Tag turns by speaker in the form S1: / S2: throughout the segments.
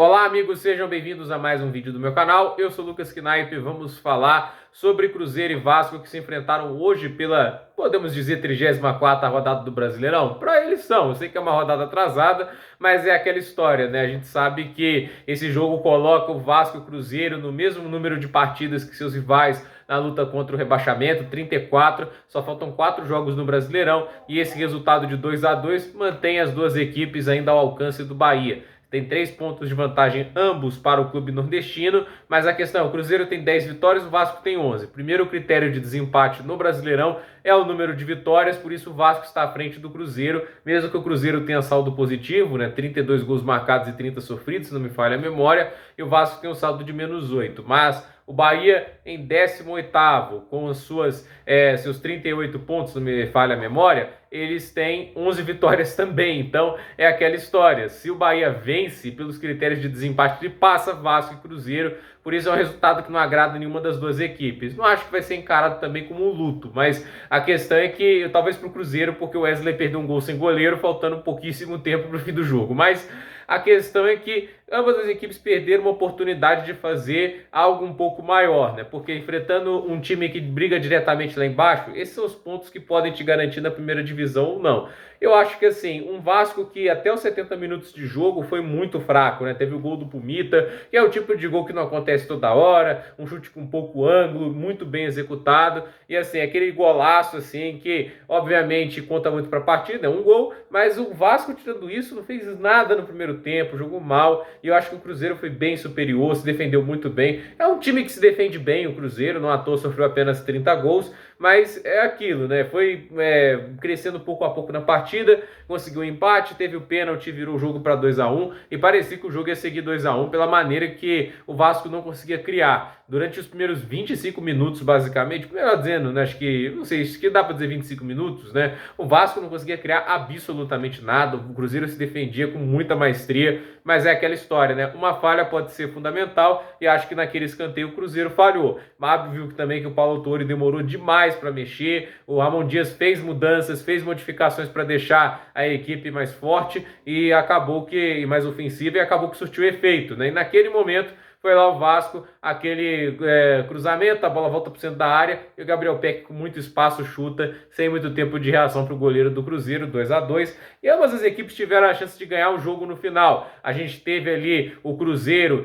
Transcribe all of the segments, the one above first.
S1: Olá amigos, sejam bem-vindos a mais um vídeo do meu canal. Eu sou Lucas Knaip e vamos falar sobre Cruzeiro e Vasco que se enfrentaram hoje pela, podemos dizer, 34ª rodada do Brasileirão. Para eles são, eu sei que é uma rodada atrasada, mas é aquela história, né? A gente sabe que esse jogo coloca o Vasco e o Cruzeiro no mesmo número de partidas que seus rivais na luta contra o rebaixamento, 34, só faltam 4 jogos no Brasileirão e esse resultado de 2-2 mantém as duas equipes ainda ao alcance do Bahia. Tem 3 pontos de vantagem ambos para o clube nordestino, mas a questão é, o Cruzeiro tem 10 vitórias, o Vasco tem 11. Primeiro critério de desempate no Brasileirão é o número de vitórias, por isso o Vasco está à frente do Cruzeiro, mesmo que o Cruzeiro tenha saldo positivo, né, 32 gols marcados e 30 sofridos, se não me falha a memória, e o Vasco tem um saldo de -8, mas o Bahia em 18º, com seus 38 pontos, não me falha a memória, eles têm 11 vitórias também. Então é aquela história, se o Bahia vence pelos critérios de desempate, ele passa Vasco e Cruzeiro, por isso é um resultado que não agrada nenhuma das duas equipes. Não acho que vai ser encarado também como um luto, mas a questão é que, talvez para o Cruzeiro, porque o Wesley perdeu um gol sem goleiro, faltando pouquíssimo tempo para o fim do jogo, mas a questão é que ambas as equipes perderam uma oportunidade de fazer algo um pouco maior, né? Porque enfrentando um time que briga diretamente lá embaixo, esses são os pontos que podem te garantir na primeira divisão ou não. Eu acho que assim, um Vasco que até os 70 minutos de jogo foi muito fraco, né? Teve o gol do Pumita, que é o tipo de gol que não acontece toda hora, um chute com pouco ângulo, muito bem executado, e assim, aquele golaço assim, que obviamente conta muito para a partida, é um gol, mas o Vasco, tirando isso, não fez nada no primeiro tempo, jogou mal, e eu acho que o Cruzeiro foi bem superior, se defendeu muito bem. É um time que se defende bem, o Cruzeiro, não à toa sofreu apenas 30 gols, mas é aquilo, né? Foi crescendo pouco a pouco na partida, conseguiu um empate, teve o pênalti, virou o jogo para 2-1 e parecia que o jogo ia seguir 2-1 pela maneira que o Vasco não conseguia criar. Durante os primeiros 25 minutos, basicamente, melhor dizendo, né? Acho que, não sei, acho que dá para dizer 25 minutos, né? O Vasco não conseguia criar absolutamente nada, o Cruzeiro se defendia com muita maestria, mas é aquela história, né? Uma falha pode ser fundamental e acho que naquele escanteio o Cruzeiro falhou. Mas viu também que o Paulo Autori demorou demais para mexer, o Ramon Dias fez mudanças, fez modificações para deixar a equipe mais forte e acabou que mais ofensiva e acabou que surtiu efeito, né? E naquele momento foi lá o Vasco, aquele cruzamento, a bola volta para o centro da área e o Gabriel Peck com muito espaço chuta, sem muito tempo de reação para o goleiro do Cruzeiro, 2-2. E ambas as equipes tiveram a chance de ganhar o jogo no final. A gente teve ali o Cruzeiro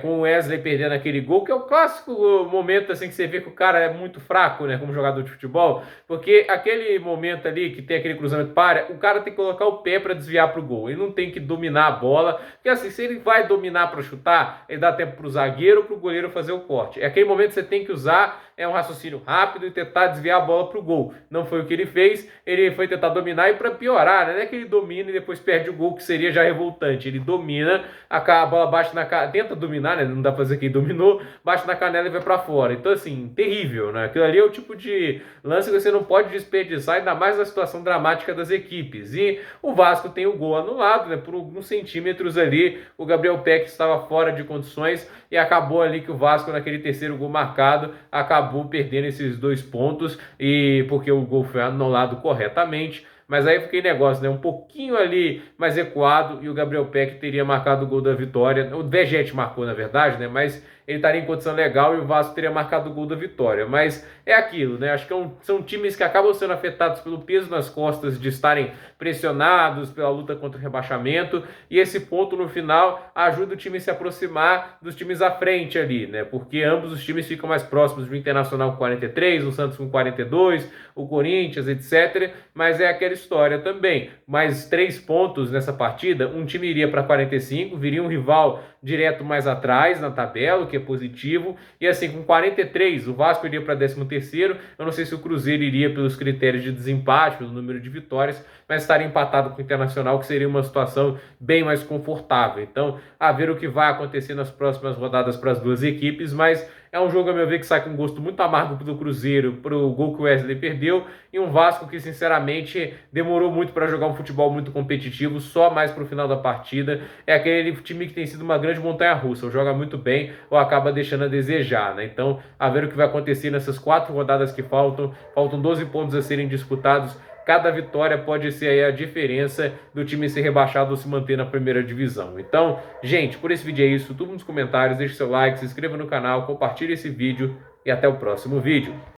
S1: com o Wesley perdendo aquele gol, que é o clássico momento assim que você vê que o cara é muito fraco, né, como jogador de futebol, porque aquele momento ali que tem aquele cruzamento para área, o cara tem que colocar o pé para desviar para o gol, ele não tem que dominar a bola, porque assim, se ele vai dominar para chutar, ele dá tempo para o zagueiro ou para o goleiro fazer o corte. É aquele momento que você tem que usar um raciocínio rápido e tentar desviar a bola para o gol. Não foi o que ele fez, ele foi tentar dominar e para piorar, né? Não é que ele domina e depois perde o gol, que seria já revoltante. Ele domina, a bola bate na canela, tenta dominar, né? Não dá para dizer que ele dominou, bate na canela e vai para fora. Então assim, terrível, né? Aquilo ali é o tipo de lance que você não pode desperdiçar, ainda mais na situação dramática das equipes. E o Vasco tem o gol anulado, né? Por alguns centímetros ali, o Gabriel Peck estava fora de condições e acabou ali que o Vasco, naquele terceiro gol marcado, acabou perdendo esses 2 pontos, e porque o gol foi anulado corretamente. Mas aí fiquei negócio, né? Um pouquinho ali mais recuado e o Gabriel Peck teria marcado o gol da vitória. O Vegete marcou, na verdade, né? Mas ele estaria em condição legal e o Vasco teria marcado o gol da vitória. Mas é aquilo, né? Acho que são times que acabam sendo afetados pelo peso nas costas de estarem pressionados pela luta contra o rebaixamento. E esse ponto no final ajuda o time a se aproximar dos times à frente ali, né? Porque ambos os times ficam mais próximos do Internacional com 43, o Santos com 42, o Corinthians, etc. Mas é aquela história também. Mais 3 pontos nessa partida, um time iria para 45, viria um rival direto mais atrás na tabela, o que é positivo, e assim, com 43, o Vasco iria para 13º, eu não sei se o Cruzeiro iria pelos critérios de desempate, pelo número de vitórias, mas estaria empatado com o Internacional, que seria uma situação bem mais confortável. Então, a ver o que vai acontecer nas próximas rodadas para as duas equipes, mas é um jogo, a meu ver, que sai com um gosto muito amargo pro Cruzeiro, pro gol que o Wesley perdeu, e um Vasco que, sinceramente, demorou muito para jogar um futebol muito competitivo, só mais pro final da partida. É aquele time que tem sido uma grande montanha-russa, ou joga muito bem, ou acaba deixando a desejar, né? Então, a ver o que vai acontecer nessas 4 rodadas que faltam. Faltam 12 pontos a serem disputados. cada vitória pode ser aí a diferença do time ser rebaixado ou se manter na primeira divisão. Então, gente, por esse vídeo é isso. Tudo nos comentários, deixe seu like, se inscreva no canal, compartilhe esse vídeo e até o próximo vídeo.